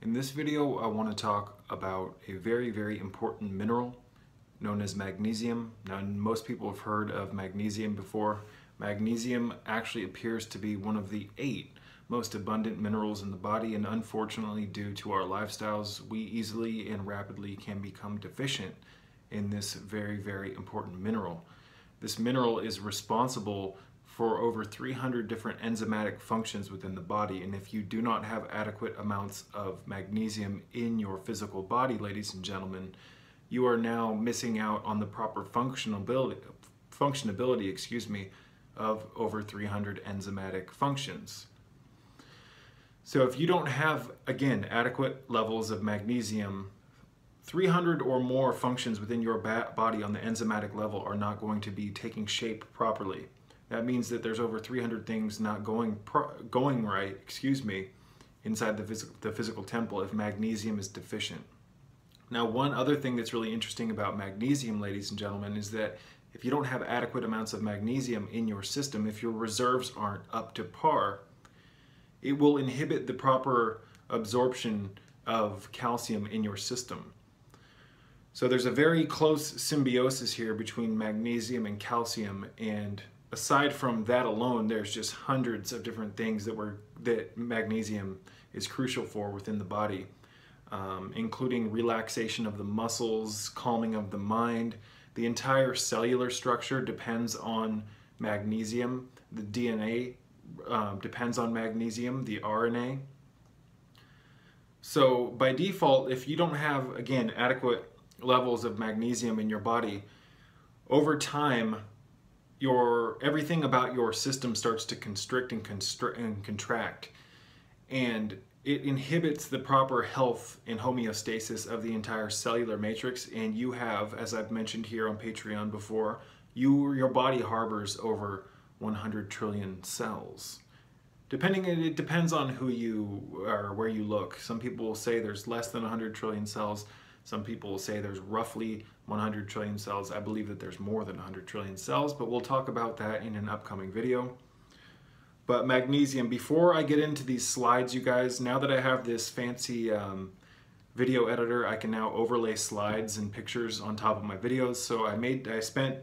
In this video, I want to talk about a very important mineral known as magnesium. Now, most people have heard of magnesium before. Magnesium actually appears to be one of the 8 most abundant minerals in the body, and unfortunately, due to our lifestyles, we easily and rapidly can become deficient in this very important mineral. This mineral is responsible for over 300 different enzymatic functions within the body, and if you do not have adequate amounts of magnesium in your physical body, ladies and gentlemen, you are now missing out on the proper functionability of over 300 enzymatic functions. So if you don't have, again, adequate levels of magnesium, 300 or more functions within your body on the enzymatic level are not going to be taking shape properly. That means that there's over 300 things not going right, inside the physical temple if magnesium is deficient. Now, one other thing that's really interesting about magnesium, ladies and gentlemen, is that if you don't have adequate amounts of magnesium in your system, if your reserves aren't up to par, it will inhibit the proper absorption of calcium in your system. So there's a very close symbiosis here between magnesium and calcium, and aside from that alone, there's just hundreds of different things that magnesium is crucial for within the body, including relaxation of the muscles, calming of the mind. The entire cellular structure depends on magnesium. The DNA depends on magnesium, the RNA. So by default, if you don't have, again, adequate levels of magnesium in your body, over time, everything about your system starts to constrict and contract, and it inhibits the proper health and homeostasis of the entire cellular matrix. And you have, as I've mentioned here on Patreon before, your body harbors over 100 trillion cells. It depends on who you are, where you look. Some people will say there's less than 100 trillion cells. Some people will say there's roughly 100 trillion cells. I believe that there's more than 100 trillion cells, but we'll talk about that in an upcoming video. But magnesium, before I get into these slides, you guys, now that I have this fancy video editor, I can now overlay slides and pictures on top of my videos. So I spent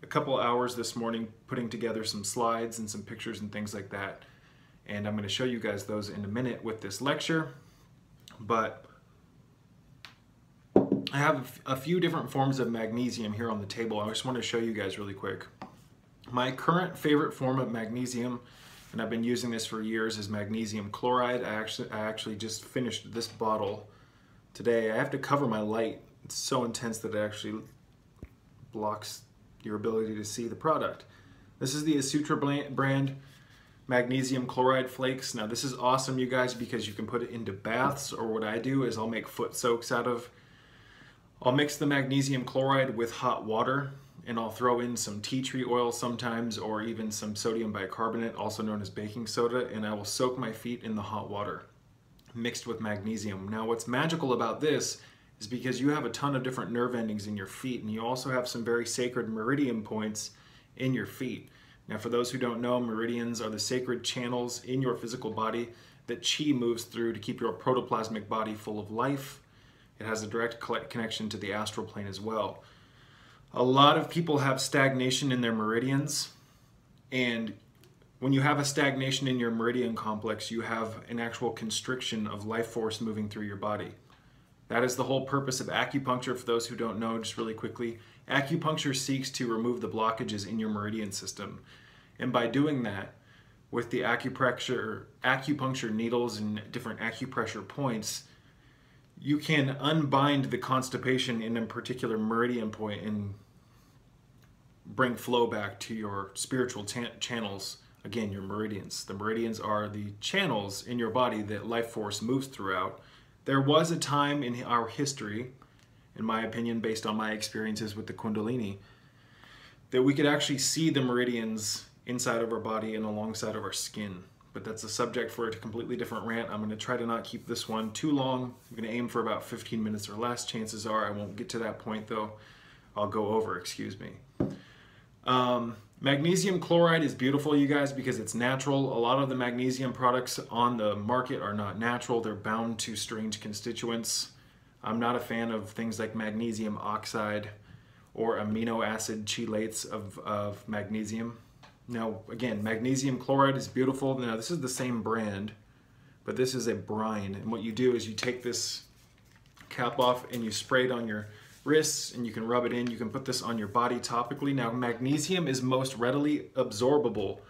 a couple hours this morning putting together some slides and some pictures and things like that. And I'm going to show you guys those in a minute with this lecture. But I have a few different forms of magnesium here on the table. I just want to show you guys really quick. My current favorite form of magnesium, and I've been using this for years, is magnesium chloride. I actually just finished this bottle today. I have to cover my light. It's so intense that it actually blocks your ability to see the product. This is the Asutra brand magnesium chloride flakes. Now this is awesome, you guys, because you can put it into baths, or what I do is I'll make foot soaks out of. I'll mix the magnesium chloride with hot water, and I'll throw in some tea tree oil sometimes, or even some sodium bicarbonate, also known as baking soda, and I will soak my feet in the hot water mixed with magnesium. Now what's magical about this is because you have a ton of different nerve endings in your feet, and you also have some very sacred meridian points in your feet. Now for those who don't know, meridians are the sacred channels in your physical body that chi moves through to keep your protoplasmic body full of life. It has a direct connection to the astral plane as well. A lot of people have stagnation in their meridians, and when you have a stagnation in your meridian complex, you have an actual constriction of life force moving through your body. That is the whole purpose of acupuncture. For those who don't know, just really quickly, acupuncture seeks to remove the blockages in your meridian system. And by doing that, with the acupuncture needles and different acupressure points, you can unbind the constipation in a particular meridian point and bring flow back to your spiritual channels. Again, your meridians. The meridians are the channels in your body that life force moves throughout. There was a time in our history, in my opinion, based on my experiences with the Kundalini, that we could actually see the meridians inside of our body and alongside of our skin. But that's a subject for a completely different rant. I'm going to try to not keep this one too long. I'm going to aim for about 15 minutes or less. Chances are I won't get to that point, though. I'll go over, excuse me. Magnesium chloride is beautiful, you guys, because it's natural. A lot of the magnesium products on the market are not natural. They're bound to strange constituents. I'm not a fan of things like magnesium oxide or amino acid chelates of magnesium. Now, again, magnesium chloride is beautiful. Now, this is the same brand, but this is a brine. And what you do is you take this cap off and you spray it on your wrists, and you can rub it in. You can put this on your body topically. Now, magnesium is most readily absorbable.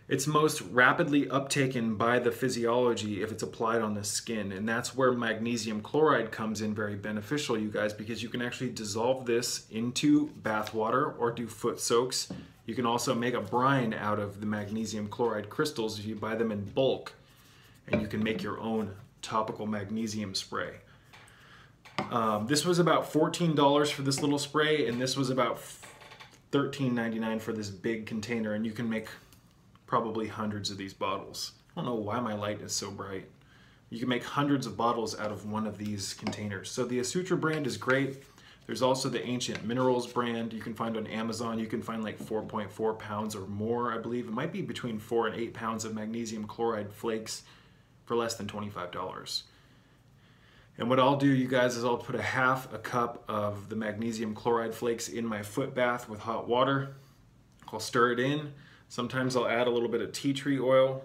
It's most rapidly uptaken by the physiology if it's applied on the skin, and that's where magnesium chloride comes in very beneficial, you guys, because you can actually dissolve this into bath water or do foot soaks. You can also make a brine out of the magnesium chloride crystals if you buy them in bulk, and you can make your own topical magnesium spray. This was about $14 for this little spray, and this was about $13.99 for this big container, and you can make probably hundreds of these bottles. I don't know why my light is so bright. You can make hundreds of bottles out of one of these containers. So the Asutra brand is great. There's also the Ancient Minerals brand you can find on Amazon. You can find like 4.4 pounds or more, I believe. It might be between 4 and 8 pounds of magnesium chloride flakes for less than $25. And what I'll do, you guys, is I'll put a half a cup of the magnesium chloride flakes in my foot bath with hot water. I'll stir it in. Sometimes I'll add a little bit of tea tree oil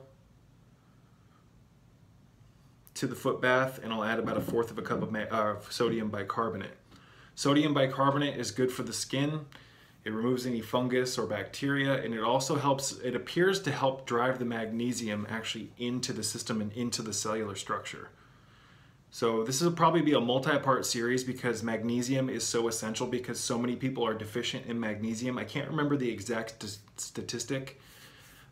to the foot bath, and I'll add about 1/4 of a cup of sodium bicarbonate. Sodium bicarbonate is good for the skin. It removes any fungus or bacteria, and it also helps, it appears to help drive the magnesium actually into the system and into the cellular structure. So this will probably be a multi-part series because magnesium is so essential, because so many people are deficient in magnesium. I can't remember the exact statistic,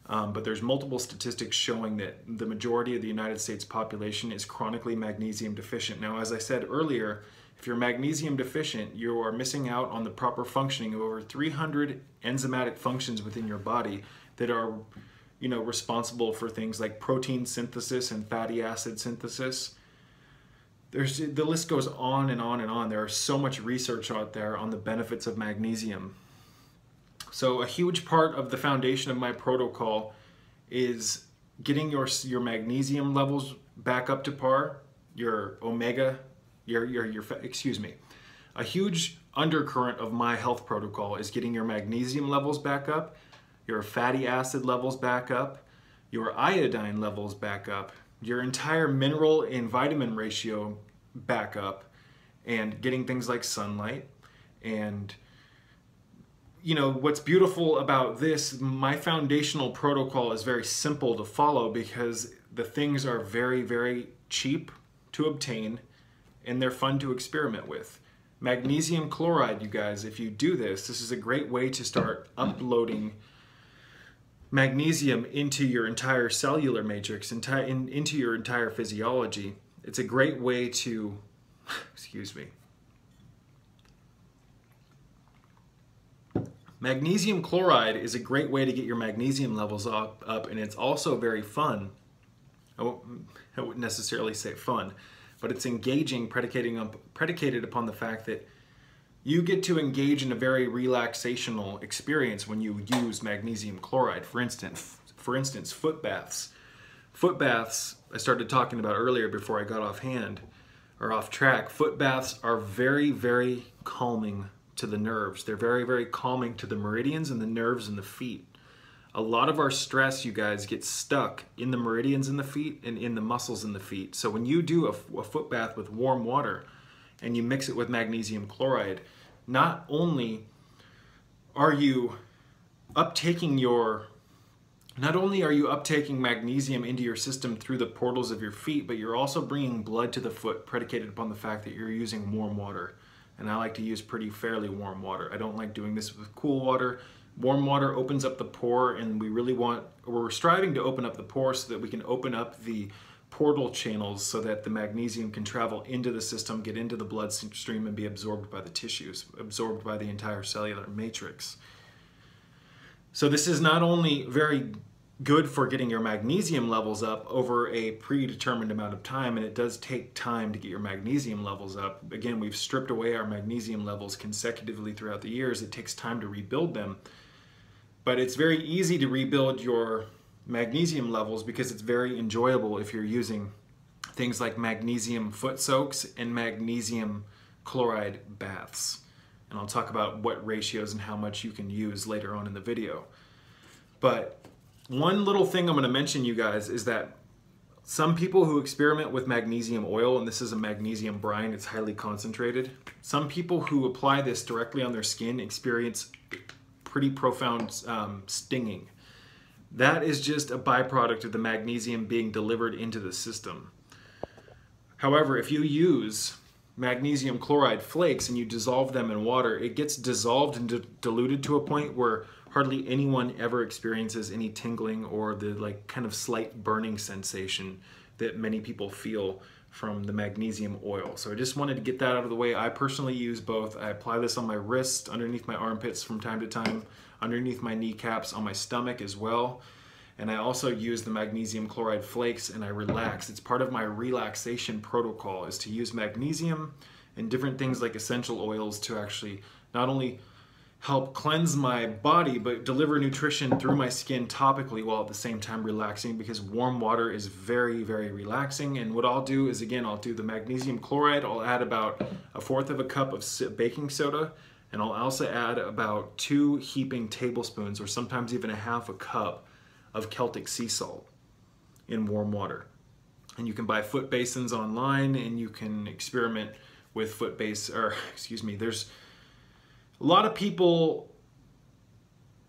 but there's multiple statistics showing that the majority of the United States population is chronically magnesium deficient. Now, as I said earlier, if you're magnesium deficient, you are missing out on the proper functioning of over 300 enzymatic functions within your body that are, responsible for things like protein synthesis and fatty acid synthesis. The list goes on and on and on. There is so much research out there on the benefits of magnesium. So a huge part of the foundation of my protocol is getting your magnesium levels back up to par, your omega, a huge undercurrent of my health protocol is getting your magnesium levels back up, your fatty acid levels back up, your iodine levels back up, your entire mineral and vitamin ratio back up, and getting things like sunlight. And what's beautiful about this, my foundational protocol is very simple to follow because the things are very, very cheap to obtain and they're fun to experiment with. Magnesium chloride, you guys, if you do this is a great way to start uploading magnesium into your entire cellular matrix, into your entire physiology. It's a great way to, Magnesium chloride is a great way to get your magnesium levels up, and it's also very fun. I wouldn't necessarily say fun, but it's engaging, predicated upon the fact that you get to engage in a very relaxational experience when you use magnesium chloride. For instance, foot baths. Foot baths, I started talking about earlier before I got off track. Foot baths are very, very calming to the nerves. They're very, very calming to the meridians and the nerves in the feet. A lot of our stress, you guys, gets stuck in the meridians in the feet and in the muscles in the feet. So when you do a foot bath with warm water and you mix it with magnesium chloride, not only are you uptaking magnesium into your system through the portals of your feet, but you're also bringing blood to the foot, predicated upon the fact that you're using warm water. And I like to use fairly warm water. I don't like doing this with cool water. Warm water opens up the pore, and we're striving to open up the pore so that we can open up the portal channels so that the magnesium can travel into the system, get into the bloodstream, and be absorbed by the tissues, absorbed by the entire cellular matrix. So this is not only very good for getting your magnesium levels up over a predetermined amount of time, and it does take time to get your magnesium levels up. Again, we've stripped away our magnesium levels consecutively throughout the years. It takes time to rebuild them. But it's very easy to rebuild your magnesium levels because it's very enjoyable if you're using things like magnesium foot soaks and magnesium chloride baths. And I'll talk about what ratios and how much you can use later on in the video. But one little thing I'm going to mention, you guys, is that some people who experiment with magnesium oil, and this is a magnesium brine, it's highly concentrated. Some people who apply this directly on their skin experience pretty profound stinging. That is just a byproduct of the magnesium being delivered into the system. However, if you use magnesium chloride flakes and you dissolve them in water, it gets dissolved and diluted to a point where hardly anyone ever experiences any tingling or the like kind of slight burning sensation that many people feel from the magnesium oil. So I just wanted to get that out of the way. I personally use both. I apply this on my wrist, underneath my armpits from time to time, underneath my kneecaps, on my stomach as well. And I also use the magnesium chloride flakes and I relax. It's part of my relaxation protocol, is to use magnesium and different things like essential oils to actually not only help cleanse my body, but deliver nutrition through my skin topically while at the same time relaxing, because warm water is very, very relaxing. And what I'll do is, again, I'll do the magnesium chloride. I'll add about 1/4 cup of baking soda, and I'll also add about 2 heaping tablespoons, or sometimes even 1/2 cup of Celtic sea salt in warm water. And you can buy foot basins online, and you can experiment with there's a lot of people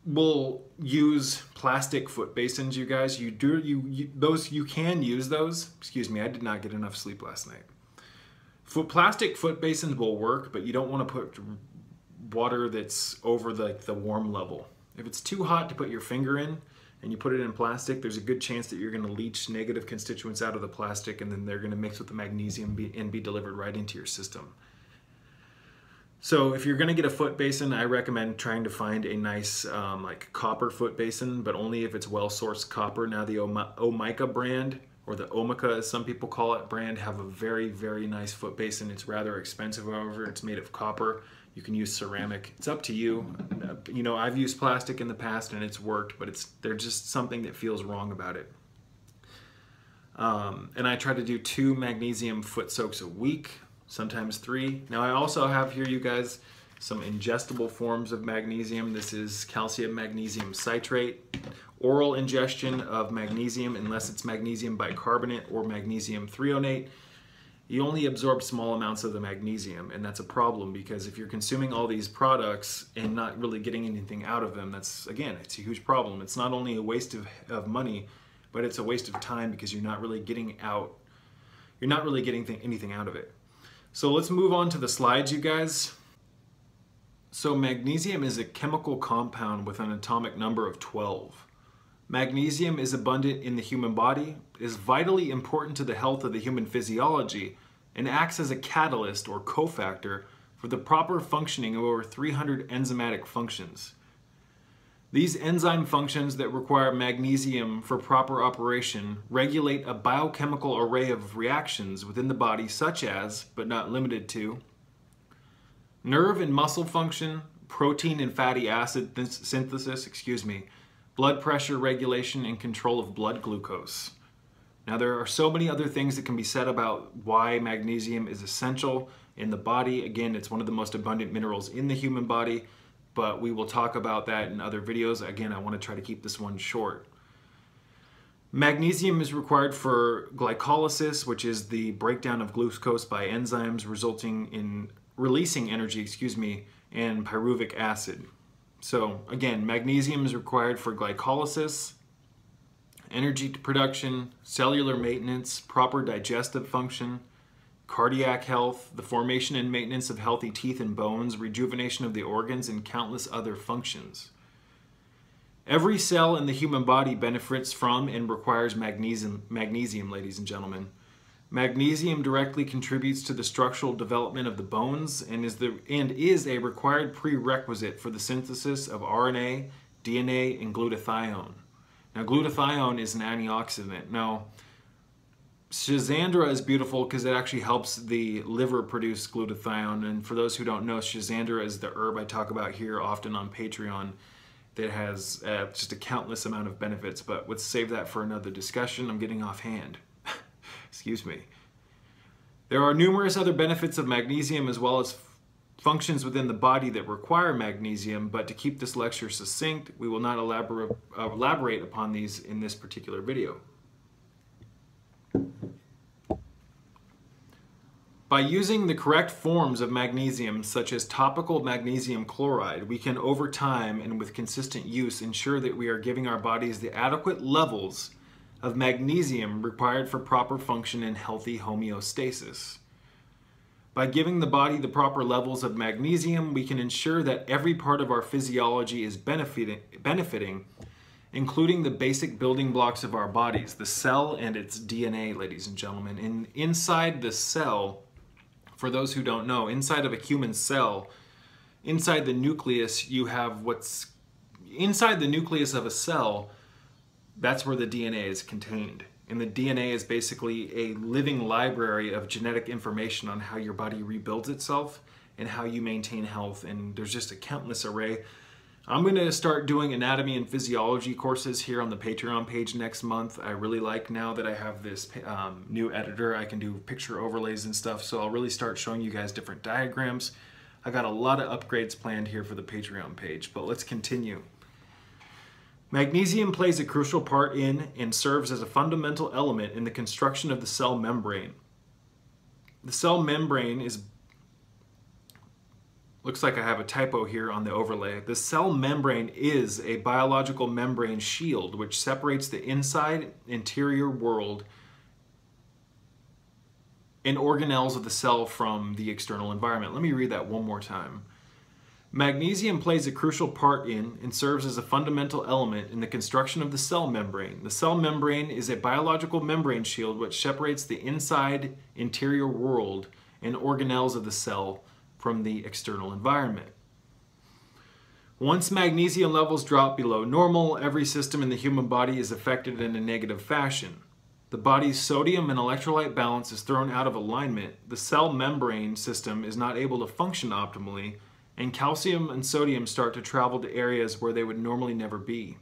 will use plastic foot basins, you guys. You can use those. Excuse me, I did not get enough sleep last night. Plastic foot basins will work, but you don't want to put water that's over the warm level. If it's too hot to put your finger in and you put it in plastic, there's a good chance that you're going to leach negative constituents out of the plastic, and then they're going to mix with the magnesium and be delivered right into your system. So if you're going to get a foot basin, I recommend trying to find a nice like copper foot basin, but only if it's well-sourced copper. Now the Omica brand, or the Omica as some people call it, brand, have a very, very nice foot basin. It's rather expensive, however. It's made of copper. You can use ceramic. It's up to you. You know, I've used plastic in the past and it's worked, but there's just something that feels wrong about it. And I try to do 2 magnesium foot soaks a week, sometimes 3. Now I also have here, you guys, some ingestible forms of magnesium. This is calcium magnesium citrate. Oral ingestion of magnesium, unless it's magnesium bicarbonate or magnesium threonate, you only absorb small amounts of the magnesium, and that's a problem, because if you're consuming all these products and not really getting anything out of them, it's a huge problem. It's not only a waste of money, but it's a waste of time, because you're not really getting anything out of it. So let's move on to the slides, you guys. So magnesium is a chemical compound with an atomic number of 12. Magnesium is abundant in the human body, is vitally important to the health of the human physiology, and acts as a catalyst or cofactor for the proper functioning of over 300 enzymatic functions. These enzyme functions that require magnesium for proper operation regulate a biochemical array of reactions within the body, such as, but not limited to, nerve and muscle function, protein and fatty acid synthesis, blood pressure regulation, and control of blood glucose. Now, there are so many other things that can be said about why magnesium is essential in the body. Again, it's one of the most abundant minerals in the human body, but we will talk about that in other videos. Again, I want to try to keep this one short. Magnesium is required for glycolysis, which is the breakdown of glucose by enzymes resulting in releasing energy, and pyruvic acid. So again, magnesium is required for glycolysis, energy production, cellular maintenance, proper digestive function, cardiac health, the formation and maintenance of healthy teeth and bones, rejuvenation of the organs, and countless other functions. Every cell in the human body benefits from and requires magnesium, ladies and gentlemen. Magnesium directly contributes to the structural development of the bones and is a required prerequisite for the synthesis of RNA, DNA, and glutathione. Now, glutathione is an antioxidant. Now, schizandra is beautiful because it actually helps the liver produce glutathione. And for those who don't know, schizandra is the herb I talk about here often on Patreon. that has just a countless amount of benefits, but let's save that for another discussion. I'm getting offhand. Excuse me. There are numerous other benefits of magnesium as well as functions within the body that require magnesium, but to keep this lecture succinct, we will not elaborate upon these in this particular video. By using the correct forms of magnesium, such as topical magnesium chloride, we can over time and with consistent use ensure that we are giving our bodies the adequate levels of magnesium required for proper function and healthy homeostasis. By giving the body the proper levels of magnesium, we can ensure that every part of our physiology is benefiting, including the basic building blocks of our bodies, the cell and its DNA, ladies and gentlemen. And inside the cell, for those who don't know, inside of a human cell, inside the nucleus, you have inside the nucleus of a cell, that's where the DNA is contained. And the DNA is basically a living library of genetic information on how your body rebuilds itself and how you maintain health. And there's just a countless array. I'm going to start doing anatomy and physiology courses here on the Patreon page next month. I really like now that I have this new editor, I can do picture overlays and stuff. So I'll really start showing you guys different diagrams. I got a lot of upgrades planned here for the Patreon page, but let's continue. Magnesium plays a crucial part in and serves as a fundamental element in the construction of the cell membrane. The cell membrane is, looks like I have a typo here on the overlay. The cell membrane is a biological membrane shield which separates the inside interior world and organelles of the cell from the external environment. Let me read that one more time. Magnesium plays a crucial part in and serves as a fundamental element in the construction of the cell membrane. The cell membrane is a biological membrane shield which separates the inside interior world and organelles of the cell from the external environment. Once magnesium levels drop below normal, every system in the human body is affected in a negative fashion. The body's sodium and electrolyte balance is thrown out of alignment. The cell membrane system is not able to function optimally, and calcium and sodium start to travel to areas where they would normally never be.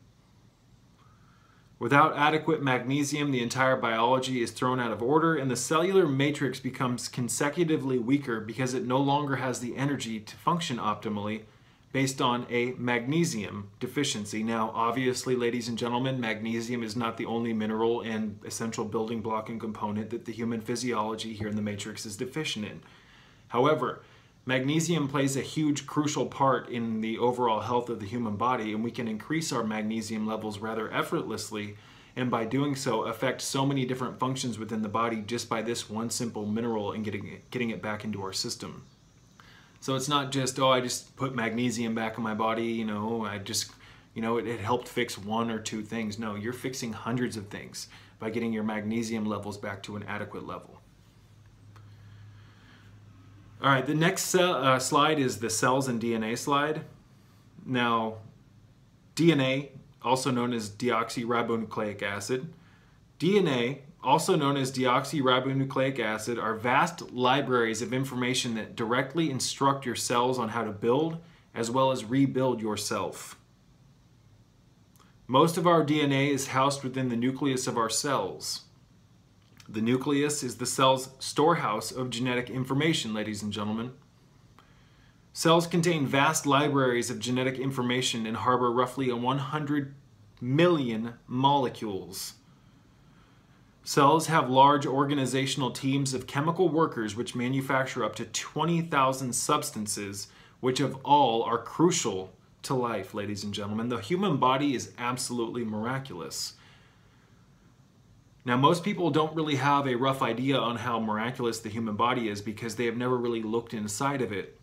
Without adequate magnesium, the entire biology is thrown out of order and the cellular matrix becomes consecutively weaker because it no longer has the energy to function optimally based on a magnesium deficiency. Now, obviously, ladies and gentlemen, magnesium is not the only mineral and essential building block and component that the human physiology here in the matrix is deficient in. However, magnesium plays a huge crucial part in the overall health of the human body, and we can increase our magnesium levels rather effortlessly, and by doing so affect so many different functions within the body just by this one simple mineral and getting it back into our system. So it's not just, oh, I just put magnesium back in my body, it helped fix one or two things. No, you're fixing hundreds of things by getting your magnesium levels back to an adequate level. All right, the next slide is the cells and DNA slide. Now, DNA, also known as deoxyribonucleic acid. DNA, also known as deoxyribonucleic acid, are vast libraries of information that directly instruct your cells on how to build as well as rebuild yourself. Most of our DNA is housed within the nucleus of our cells. The nucleus is the cell's storehouse of genetic information, ladies and gentlemen. Cells contain vast libraries of genetic information and harbor roughly 100 million molecules. Cells have large organizational teams of chemical workers which manufacture up to 20,000 substances, which of all are crucial to life, ladies and gentlemen. The human body is absolutely miraculous. Now, most people don't really have a rough idea on how miraculous the human body is because they have never really looked inside of it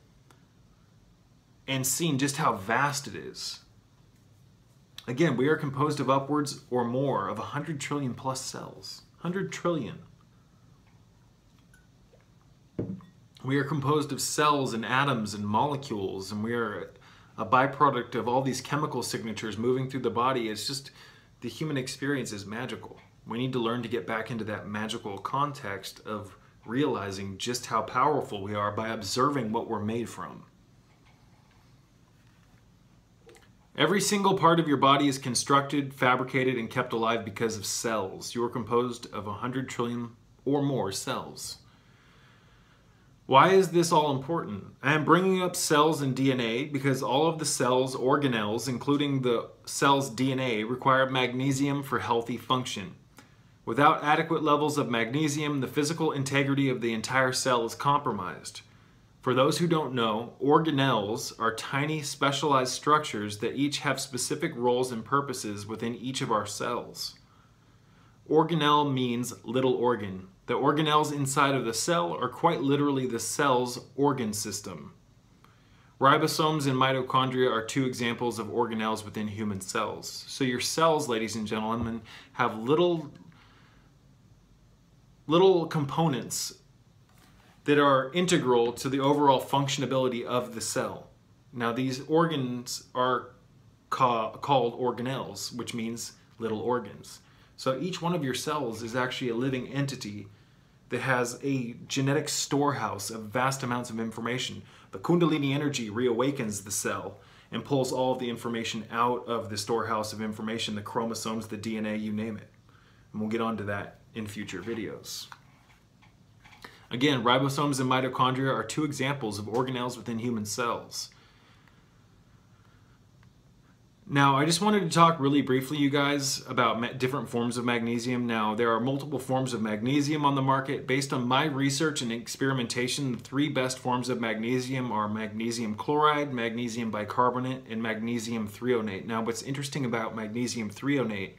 and seen just how vast it is. Again, we are composed of upwards or more of 100 trillion plus cells. 100 trillion. We are composed of cells and atoms and molecules, and we are a byproduct of all these chemical signatures moving through the body. It's just, the human experience is magical. We need to learn to get back into that magical context of realizing just how powerful we are by observing what we're made from. Every single part of your body is constructed, fabricated, and kept alive because of cells. You are composed of 100 trillion or more cells. Why is this all important? I am bringing up cells and DNA because all of the cells, organelles, including the cell's DNA, require magnesium for healthy function. Without adequate levels of magnesium, the physical integrity of the entire cell is compromised. For those who don't know, organelles are tiny specialized structures that each have specific roles and purposes within each of our cells. Organelle means little organ. The organelles inside of the cell are quite literally the cell's organ system. Ribosomes and mitochondria are two examples of organelles within human cells. So your cells, ladies and gentlemen, have little components that are integral to the overall functionability of the cell. Now these organs are called organelles, which means little organs. So each one of your cells is actually a living entity that has a genetic storehouse of vast amounts of information. The Kundalini energy reawakens the cell and pulls all of the information out of the storehouse of information, the chromosomes, the DNA, you name it. And we'll get onto that in future videos. Again, ribosomes and mitochondria are two examples of organelles within human cells. Now, I just wanted to talk really briefly, you guys, about different forms of magnesium. Now, there are multiple forms of magnesium on the market. Based on my research and experimentation, the three best forms of magnesium are magnesium chloride, magnesium bicarbonate, and magnesium threonate. Now, what's interesting about magnesium threonate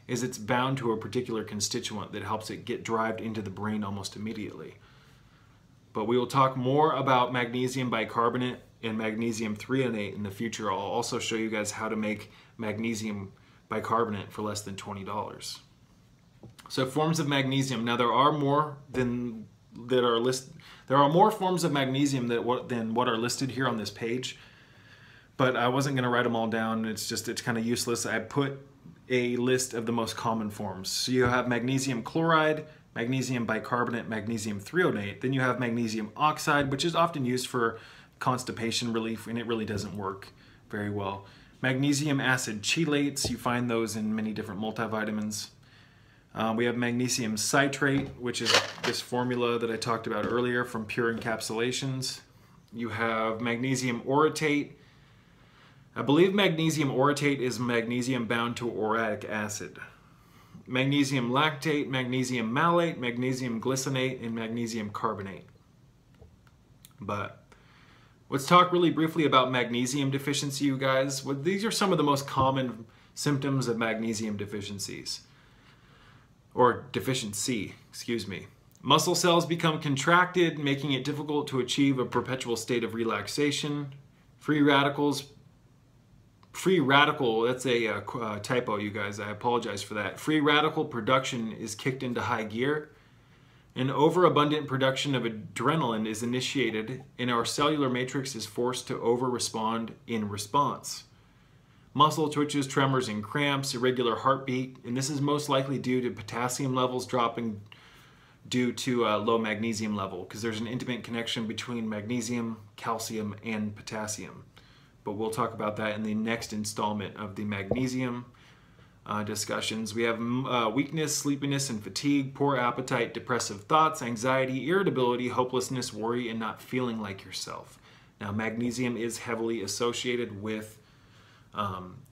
is it's bound to a particular constituent that helps it get derived into the brain almost immediately. But we will talk more about magnesium bicarbonate and magnesium threonate in the future. I'll also show you guys how to make magnesium bicarbonate for less than $20. So forms of magnesium. Now there are more than that are listed. There are more forms of magnesium than what are listed here on this page. But I wasn't going to write them all down. It's kind of useless. I put a list of the most common forms. So you have magnesium chloride, magnesium bicarbonate, magnesium threonate. Then you have magnesium oxide, which is often used for constipation relief, and it really doesn't work very well. Magnesium acid chelates, you find those in many different multivitamins. We have magnesium citrate, which is this formula that I talked about earlier from Pure Encapsulations. You have magnesium orotate. I believe magnesium orotate is magnesium bound to orotic acid. Magnesium lactate, magnesium malate, magnesium glycinate, and magnesium carbonate. But let's talk really briefly about magnesium deficiency, you guys. These are some of the most common symptoms of magnesium deficiencies. Or deficiency, excuse me. Muscle cells become contracted, making it difficult to achieve a perpetual state of relaxation. Free radical, that's a typo, you guys. I apologize for that. Free radical production is kicked into high gear. An overabundant production of adrenaline is initiated, and our cellular matrix is forced to over-respond in response. Muscle twitches, tremors, and cramps, irregular heartbeat, and this is most likely due to potassium levels dropping due to a low magnesium level, because there's an intimate connection between magnesium, calcium, and potassium. But we'll talk about that in the next installment of the magnesium discussions. We have weakness, sleepiness, and fatigue, poor appetite, depressive thoughts, anxiety, irritability, hopelessness, worry, and not feeling like yourself. Now, magnesium is heavily associated with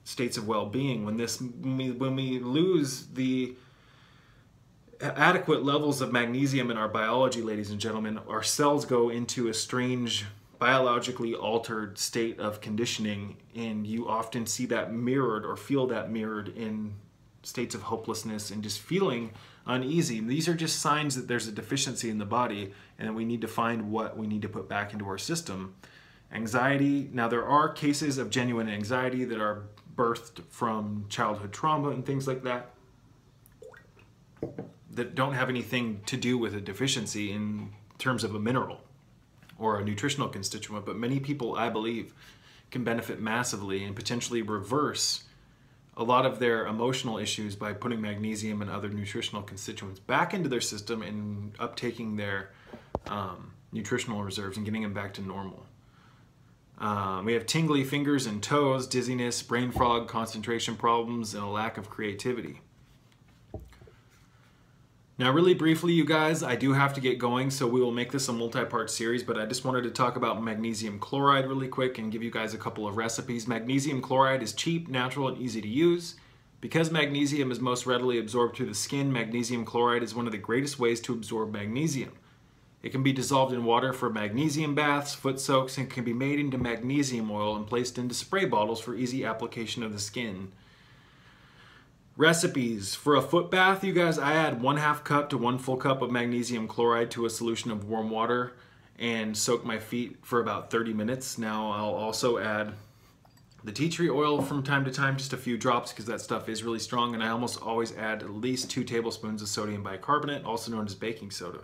states of well-being. When we lose the adequate levels of magnesium in our biology, ladies and gentlemen, our cells go into a strange, biologically altered state of conditioning, and you often see that mirrored or feel that mirrored in states of hopelessness and just feeling uneasy. These are just signs that there's a deficiency in the body and we need to find what we need to put back into our system. Anxiety. Now there are cases of genuine anxiety that are birthed from childhood trauma and things like that that don't have anything to do with a deficiency in terms of a mineral or a nutritional constituent, but many people, I believe, can benefit massively and potentially reverse a lot of their emotional issues by putting magnesium and other nutritional constituents back into their system and uptaking their nutritional reserves and getting them back to normal. We have tingly fingers and toes, dizziness, brain fog, concentration problems, and a lack of creativity. Now, really briefly, you guys, I do have to get going, so we will make this a multi-part series, but I just wanted to talk about magnesium chloride really quick and give you guys a couple of recipes. Magnesium chloride is cheap, natural, and easy to use. Because magnesium is most readily absorbed through the skin, magnesium chloride is one of the greatest ways to absorb magnesium. It can be dissolved in water for magnesium baths, foot soaks, and can be made into magnesium oil and placed into spray bottles for easy application of the skin. Recipes. For a foot bath, you guys, I add 1/2 cup to 1 full cup of magnesium chloride to a solution of warm water and soak my feet for about 30 minutes. Now I'll also add the tea tree oil from time to time, just a few drops because that stuff is really strong, and I almost always add at least 2 tablespoons of sodium bicarbonate, also known as baking soda.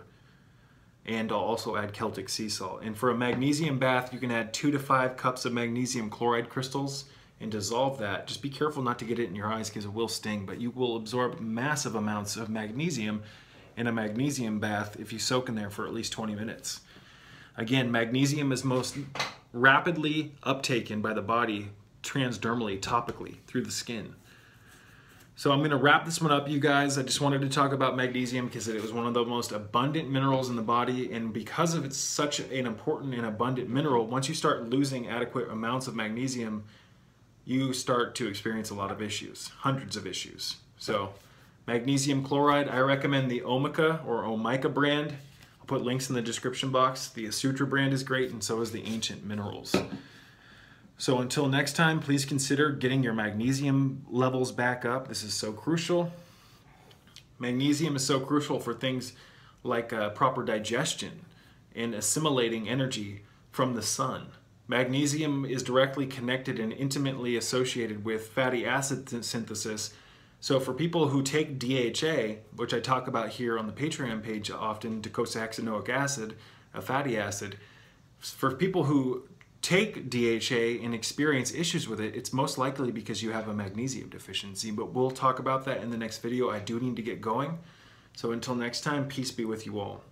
And I'll also add Celtic sea salt. And for a magnesium bath, you can add 2 to 5 cups of magnesium chloride crystals and dissolve that. Just be careful not to get it in your eyes because it will sting, but you will absorb massive amounts of magnesium in a magnesium bath if you soak in there for at least 20 minutes. Again, magnesium is most rapidly uptaken by the body transdermally, topically, through the skin. So I'm going to wrap this one up, you guys. I just wanted to talk about magnesium because it was one of the most abundant minerals in the body, and because of it's such an important and abundant mineral, once you start losing adequate amounts of magnesium, you start to experience a lot of issues, hundreds of issues. So magnesium chloride, I recommend the Omica or Omica brand. I'll put links in the description box. The Sutra brand is great, and so is the Ancient Minerals. So until next time, please consider getting your magnesium levels back up. This is so crucial. Magnesium is so crucial for things like proper digestion and assimilating energy from the sun. Magnesium is directly connected and intimately associated with fatty acid synthesis. So for people who take DHA, which I talk about here on the Patreon page often, docosahexaenoic acid, a fatty acid, for people who take DHA and experience issues with it, it's most likely because you have a magnesium deficiency, but we'll talk about that in the next video. I do need to get going. So until next time, peace be with you all.